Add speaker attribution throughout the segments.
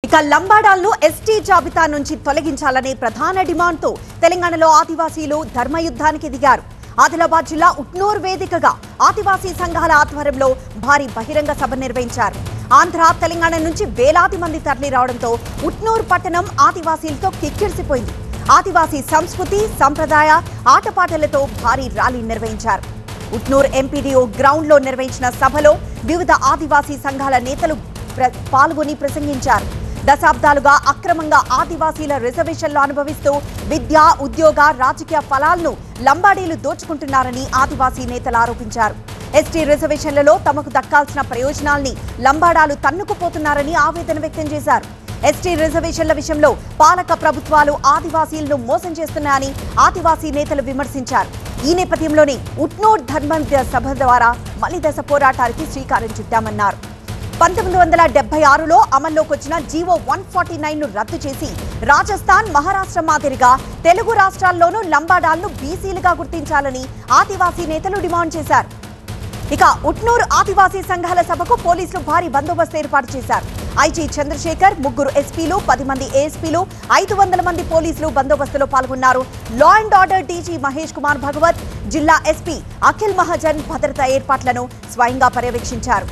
Speaker 1: ఇక లంబాడాలను ఎస్టీ జాబితా నుంచి తొలగించాలనే ప్రధాన డిమాండ్తో తెలంగాణలో ఆదివాసీలు ధర్మయుద్ధానికి దిగారు. ఆదిలాబాద్ జిల్లా ఉట్నూర్ వేదికగా ఆదివాసీ సంఘాల ఆధ్వర్యంలో భారీ బహిరంగ సభ నిర్వహించారు. ఆంధ్ర, తెలంగాణ నుంచి వేలాది మంది తరలి రావడంతో ఉట్నూర్ పట్టణం ఆదివాసీలతో కిక్కిరిసిపోయింది. ఆదివాసీ సంస్కృతి, సంప్రదాయ, ఆటపాటలతో భారీ ర్యాలీ నిర్వహించారు. ఉట్నూర్ ఎంపీడీఓ గ్రౌండ్ లో నిర్వహించిన సభలో వివిధ ఆదివాసీ సంఘాల నేతలు పాల్గొని ప్రసంగించారు. దశాబ్దాలుగా అక్రమంగా ఆదివాసీల రిజర్వేషన్లు అనుభవిస్తూ విద్య, ఉద్యోగ, రాజకీయ ఫలాలను లంబాడీలు దోచుకుంటున్నారని ఆదివాసీ నేతలు ఆరోపించారు. ఎస్టీ రిజర్వేషన్లలో తమకు దక్కాల్సిన ప్రయోజనాల్ని లంబాడాలు తన్నుకుపోతున్నారని ఆవేదన వ్యక్తం చేశారు. ఎస్టీ రిజర్వేషన్ల విషయంలో పాలక ప్రభుత్వాలు ఆదివాసీలను మోసం చేస్తున్నాయని ఆదివాసీ నేతలు విమర్శించారు. ఈ నేపథ్యంలోనే ఉట్నూర్ ధర్మ సభ ద్వారా మలి దశ పోరాటానికి శ్రీకారం చుట్టామన్నారు. 1976లో అమల్లోకి వచ్చిన జీవో 149ను రద్దు చేసి రాజస్థాన్, మహారాష్ట్ర మాదిరిగా తెలుగు రాష్ట్రాల్లోనూ లంబాడాలను బీసీలుగా గుర్తించాలని ఆదివాసీ నేతలు డిమాండ్ చేశారు. ఇక ఉట్నూరు ఆదివాసీ సంఘాల సభకు పోలీసులు భారీ బందోబస్తు ఏర్పాటు చేశారు. ఐజీ చంద్రశేఖర్, 3 ఎస్పీలు, 10 మంది ఏఎస్పీలు, 500 మంది పోలీసులు బందోబస్తులో పాల్గొన్నారు. Law and order DG Mahesh Kumar Bhagwat, జిల్లా ఎస్పీ అఖిల్ మహాజన్ భద్రతా ఏర్పాట్లను స్వయంగా పర్యవేక్షించారు.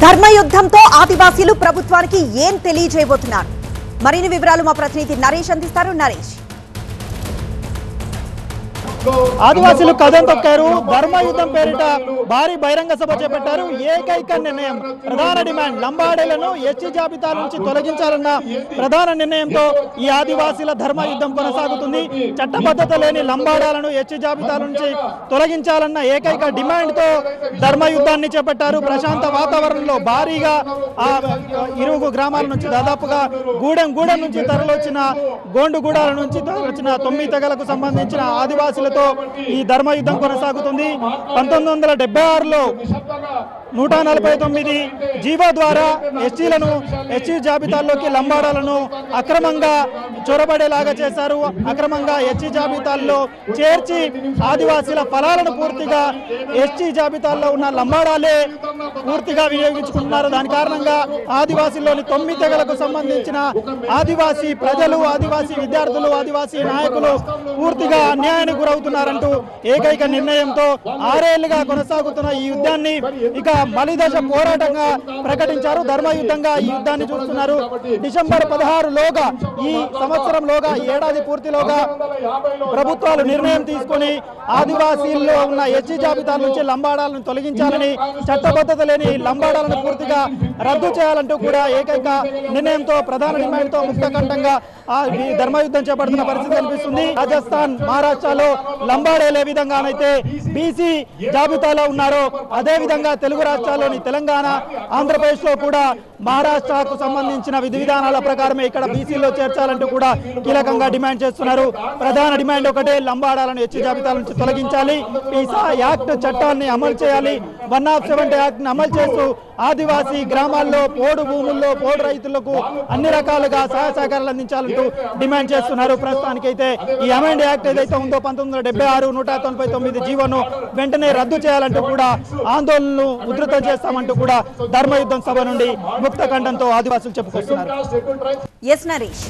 Speaker 1: ధర్మయుద్ధంతో ఆదివాసీలు ప్రభుత్వానికి ఏం తెలియజేయబోతున్నారు? మరిన్ని వివరాలు మా ప్రతినిధి నరేష్ అందిస్తారు. నరేష్,
Speaker 2: ఆదివాసీలు కథం తొక్కారు. ధర్మయుద్ధం పేరిట భారీ బహిరంగ సభ చేపట్టారు. ఏకైక నిర్ణయం, ప్రధాన డిమాండ్ లంబాడీలను ఎస్టీ జాబితా నుంచి తొలగించాలన్న ప్రధాన నిర్ణయంతో ఈ ఆదివాసీల ధర్మయుద్ధం కొనసాగుతుంది. చట్టబద్ధత లేని లంబాడాలను ఎస్టీ జాబితా నుంచి తొలగించాలన్న ఏకైక డిమాండ్తో ధర్మయుద్ధాన్ని చేపట్టారు. ప్రశాంత వాతావరణంలో భారీగా ఇరుగు గ్రామాల నుంచి, దాదాపుగా గూడెం నుంచి తరలొచ్చిన, గోండుగూడాల నుంచి తరలొచ్చిన 9 తెగలకు సంబంధించిన ఆదివాసీలతో ఈ ధర్మయుద్ధం కొనసాగుతుంది. 1976లో 149 జీవో ద్వారా ఎస్టీ జాబితాల్లోకి లంబాడాలను అక్రమంగా చొరబడేలాగా చేశారు. అక్రమంగా ఎస్టీ జాబితాల్లో చేర్చి ఆదివాసీల ఫలాలను పూర్తిగా ఎస్టీ జాబితాల్లో ఉన్న లంబాడాలే పూర్తిగా వినియోగించుకుంటున్నారు. దాని కారణంగా ఆదివాసీల్లోని 9 తెగలకు సంబంధించిన ఆదివాసీ ప్రజలు, ఆదివాసీ విద్యార్థులు, ఆదివాసీ నాయకులు పూర్తిగా అన్యాయానికి గురవుతున్నారంటూ ఏకైక నిర్ణయంతో 6 ఏళ్లుగా కొనసాగుతున్న ఈ యుద్ధాన్ని ఇక మలిదశ పోరాటంగా ప్రకటించారు. ధర్మయుద్ధంగా ఈ యుద్ధాన్ని చూస్తున్నారు. డిసెంబర్ 16లోగా, ఈ సంవత్సరంలోగా, ఏడాది పూర్తిలోగా ప్రభుత్వాలు నిర్ణయం తీసుకుని ఆదివాసీల్లో ఉన్న ఎస్టీ జాబితాల నుంచి లంబాడాలను తొలగించాలని, చట్టబద్ధత లేని లంబాడాలను పూర్తిగా రద్దు చేయాలంటూ కూడా ఏకైక నిర్ణయంతో, ప్రధాన డిమాండ్తో ముక్తకంఠంగా ఈ ధర్మయుద్ధం చేపడుతున్న పరిస్థితి కనిపిస్తుంది. రాజస్థాన్, మహారాష్ట్రలో లంబాడీలు ఏ విధంగానైతే బీసీ జాబితాలో ఉన్నారో అదే విధంగా తెలుగు రాష్ట్రాల్లోని తెలంగాణ, ఆంధ్రప్రదేశ్ లో కూడా మహారాష్ట్రకు సంబంధించిన విధి విధానాల ప్రకారమే ఇక్కడ బీసీలో చేర్చాలంటూ కూడా కీలకంగా డిమాండ్ చేస్తున్నారు. ప్రధాన డిమాండ్ ఒకటే, లంబాడాలను ఎస్టీ జాబితాల నుంచి తొలగించాలి. పీసా యాక్ట్ చట్టాన్ని అమలు చేయాలి. 170 యాక్ట్ ని అమలు చేస్తూ ఆదివాసీ గ్రామాల్లో పోడు భూముల్లో పోడు రైతులకు అన్ని రకాలుగా సహాయ సహకారాలు అందించాలంటూ డిమాండ్ చేస్తున్నారు. ప్రస్తుతానికైతే ఈ అమెండ్ యాక్ట్ ఏదైతే ఉందో 1976 199 జీవోను వెంటనే రద్దు చేయాలంటూ కూడా ఆందోళనలు ఉధృతం చేస్తామంటూ కూడా ధర్మయుద్ధం సభ నుండి ముక్త ఖండంతో ఆదివాసులు చెప్పుకొస్తున్నారు.
Speaker 1: ఎస్ నరేష్.